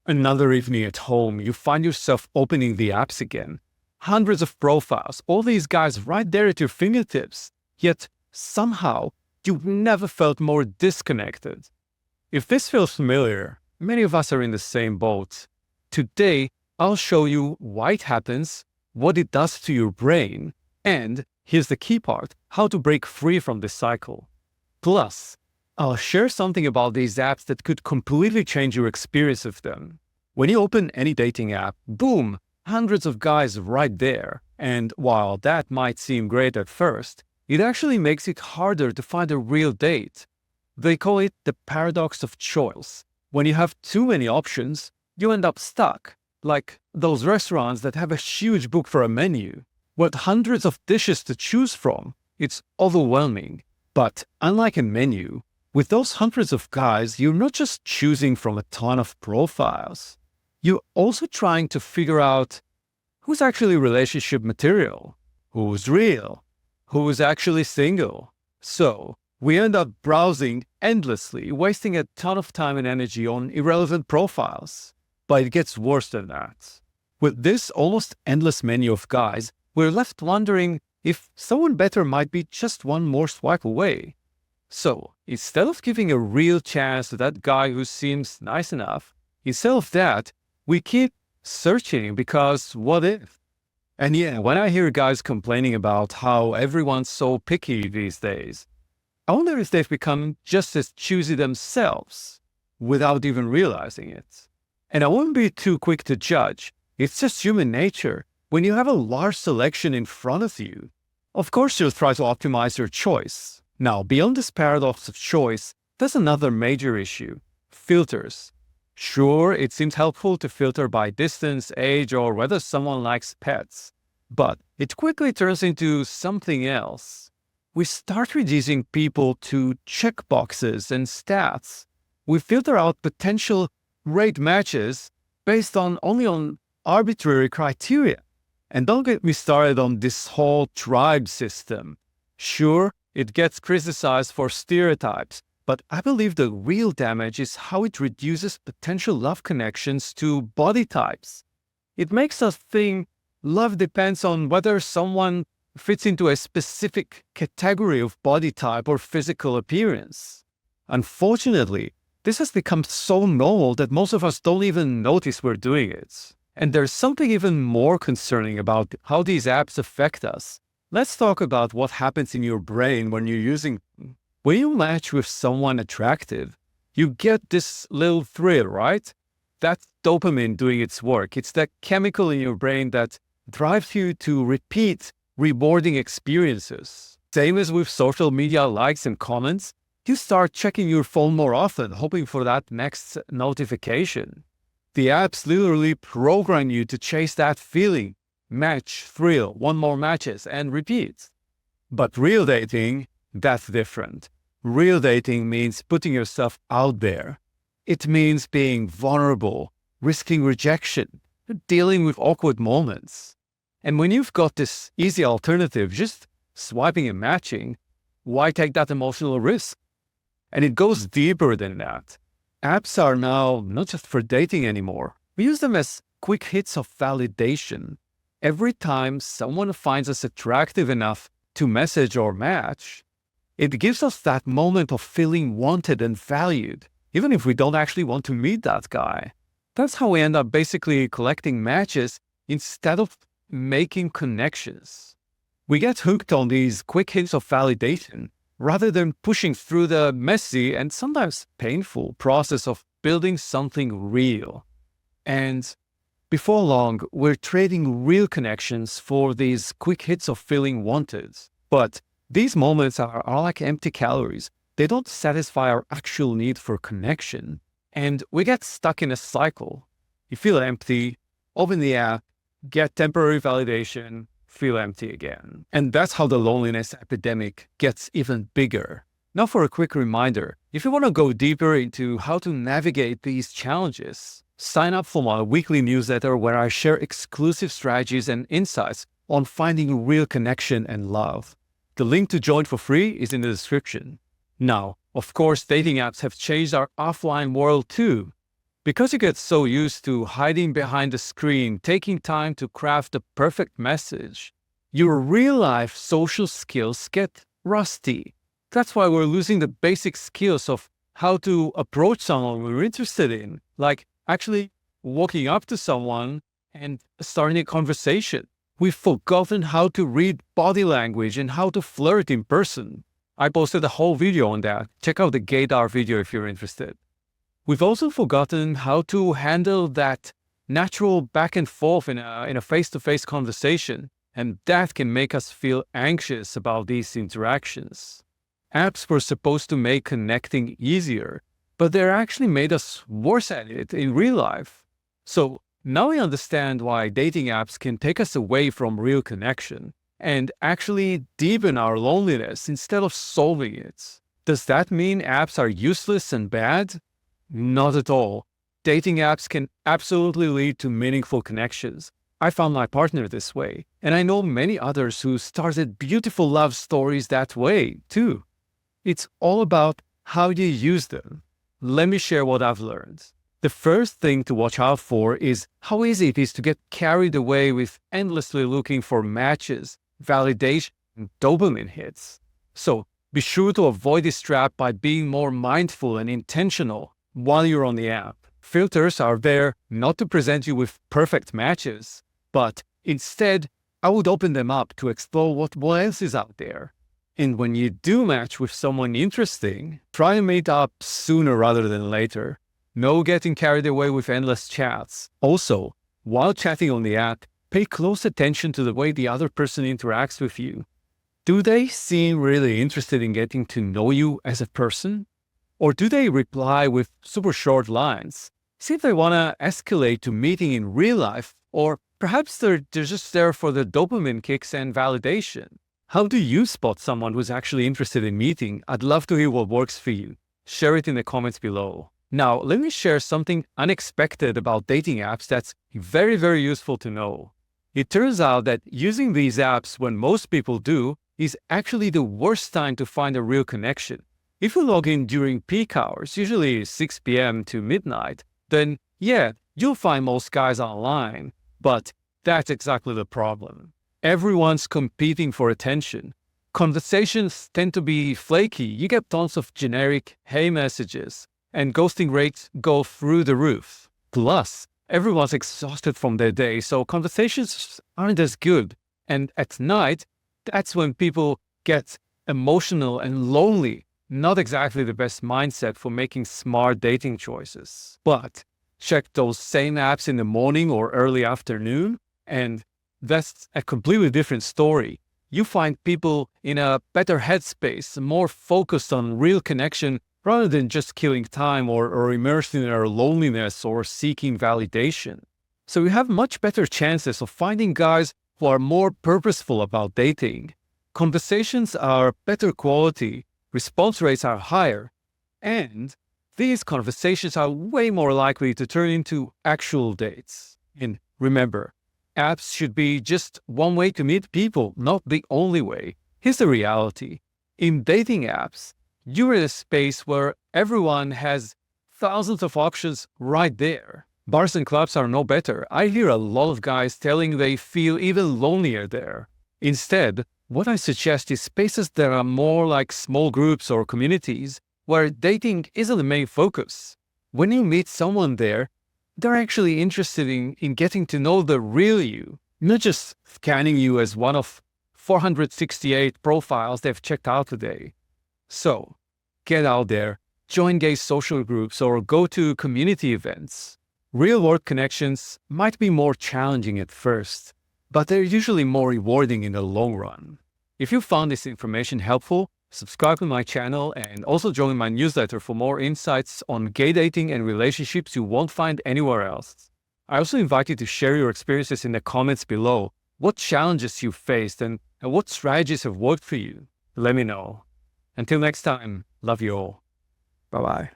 Another evening at home, you find yourself opening the apps again. Hundreds of profiles, all these guys right there at your fingertips. Yet, somehow, you've never felt more disconnected. If this feels familiar, many of us are in the same boat. Today, I'll show you why it happens, what it does to your brain, and, here's the key part, how to break free from this cycle. Plus, I'll share something about these apps that could completely change your experience of them. When you open any dating app, boom, hundreds of guys right there. And while that might seem great at first, it actually makes it harder to find a real date. They call it the paradox of choice. When you have too many options, you end up stuck, like those restaurants that have a huge book for a menu. With hundreds of dishes to choose from, it's overwhelming. But unlike a menu, with those hundreds of guys, you're not just choosing from a ton of profiles. You're also trying to figure out who's actually relationship material, who's real, who's actually single. So we end up browsing endlessly, wasting a ton of time and energy on irrelevant profiles. But it gets worse than that. With this almost endless menu of guys, we're left wondering if someone better might be just one more swipe away. So, instead of giving a real chance to that guy who seems nice enough, instead of that, we keep searching because what if? And yeah, when I hear guys complaining about how everyone's so picky these days, I wonder if they've become just as choosy themselves without even realizing it. And I won't be too quick to judge. It's just human nature. When you have a large selection in front of you, of course you'll try to optimize your choice. Now, beyond this paradox of choice, there's another major issue: filters. Sure, it seems helpful to filter by distance, age, or whether someone likes pets, but it quickly turns into something else. We start reducing people to checkboxes and stats. We filter out potential great matches based only on arbitrary criteria. And don't get me started on this whole tribe system. Sure, it gets criticized for stereotypes, but I believe the real damage is how it reduces potential love connections to body types. It makes us think love depends on whether someone fits into a specific category of body type or physical appearance. Unfortunately, this has become so normal that most of us don't even notice we're doing it. And there's something even more concerning about how these apps affect us. Let's talk about what happens in your brain when you're using them. When you match with someone attractive, you get this little thrill, right? That's dopamine doing its work. It's that chemical in your brain that drives you to repeat rewarding experiences. Same as with social media likes and comments, you start checking your phone more often, hoping for that next notification. The apps literally program you to chase that feeling. Match, thrill, one more matches, and repeat. But real dating, that's different. Real dating means putting yourself out there. It means being vulnerable, risking rejection, dealing with awkward moments. And when you've got this easy alternative, just swiping and matching, why take that emotional risk? And it goes deeper than that. Apps are now not just for dating anymore. We use them as quick hits of validation. Every time someone finds us attractive enough to message or match, it gives us that moment of feeling wanted and valued, even if we don't actually want to meet that guy. That's how we end up basically collecting matches instead of making connections. We get hooked on these quick hits of validation rather than pushing through the messy and sometimes painful process of building something real. And before long, we're trading real connections for these quick hits of feeling wanted. But these moments are like empty calories. They don't satisfy our actual need for connection. And we get stuck in a cycle. You feel empty, open the app, get temporary validation, feel empty again. And that's how the loneliness epidemic gets even bigger. Now for a quick reminder, if you want to go deeper into how to navigate these challenges, sign up for my weekly newsletter where I share exclusive strategies and insights on finding real connection and love. The link to join for free is in the description. Now, of course, dating apps have changed our offline world too. Because you get so used to hiding behind the screen, taking time to craft the perfect message, your real-life social skills get rusty. That's why we're losing the basic skills of how to approach someone we're interested in, like actually walking up to someone and starting a conversation. We've forgotten how to read body language and how to flirt in person. I posted a whole video on that. Check out the gaydar video if you're interested. We've also forgotten how to handle that natural back and forth in a face-to-face conversation, and that can make us feel anxious about these interactions. Apps were supposed to make connecting easier, but they're actually made us worse at it in real life. So now we understand why dating apps can take us away from real connection and actually deepen our loneliness instead of solving it. Does that mean apps are useless and bad? Not at all. Dating apps can absolutely lead to meaningful connections. I found my partner this way, and I know many others who started beautiful love stories that way, too. It's all about how you use them. Let me share what I've learned. The first thing to watch out for is how easy it is to get carried away with endlessly looking for matches, validation, and dopamine hits. So be sure to avoid this trap by being more mindful and intentional while you're on the app. Filters are there not to present you with perfect matches, but instead, I would open them up to explore what else is out there. And when you do match with someone interesting, try and meet up sooner rather than later. No getting carried away with endless chats. Also, while chatting on the app, pay close attention to the way the other person interacts with you. Do they seem really interested in getting to know you as a person? Or do they reply with super short lines? See if they want to escalate to meeting in real life, or perhaps they're just there for the dopamine kicks and validation. How do you spot someone who's actually interested in meeting? I'd love to hear what works for you. Share it in the comments below. Now, let me share something unexpected about dating apps that's very, very useful to know. It turns out that using these apps when most people do is actually the worst time to find a real connection. If you log in during peak hours, usually 6 p.m. to midnight, then yeah, you'll find most guys online. But that's exactly the problem. Everyone's competing for attention. Conversations tend to be flaky. You get tons of generic "hey" messages, and ghosting rates go through the roof. Plus, everyone's exhausted from their day, so conversations aren't as good. And at night, that's when people get emotional and lonely. Not exactly the best mindset for making smart dating choices. But check those same apps in the morning or early afternoon, and that's a completely different story. You find people in a better headspace, more focused on real connection rather than just killing time or immersed in their loneliness or seeking validation. So you have much better chances of finding guys who are more purposeful about dating. Conversations are better quality, response rates are higher, and these conversations are way more likely to turn into actual dates. And remember, apps should be just one way to meet people, not the only way. Here's the reality. In dating apps, you're in a space where everyone has thousands of options right there. Bars and clubs are no better. I hear a lot of guys telling they feel even lonelier there. Instead, what I suggest is spaces that are more like small groups or communities where dating isn't the main focus. When you meet someone there, they're actually interested in getting to know the real you, not just scanning you as one of 468 profiles they've checked out today. So, get out there, join gay social groups, or go to community events. Real-world connections might be more challenging at first, but they're usually more rewarding in the long run. If you found this information helpful, subscribe to my channel and also join my newsletter for more insights on gay dating and relationships you won't find anywhere else. I also invite you to share your experiences in the comments below. What challenges you faced and what strategies have worked for you? Let me know. Until next time, love you all. Bye-bye.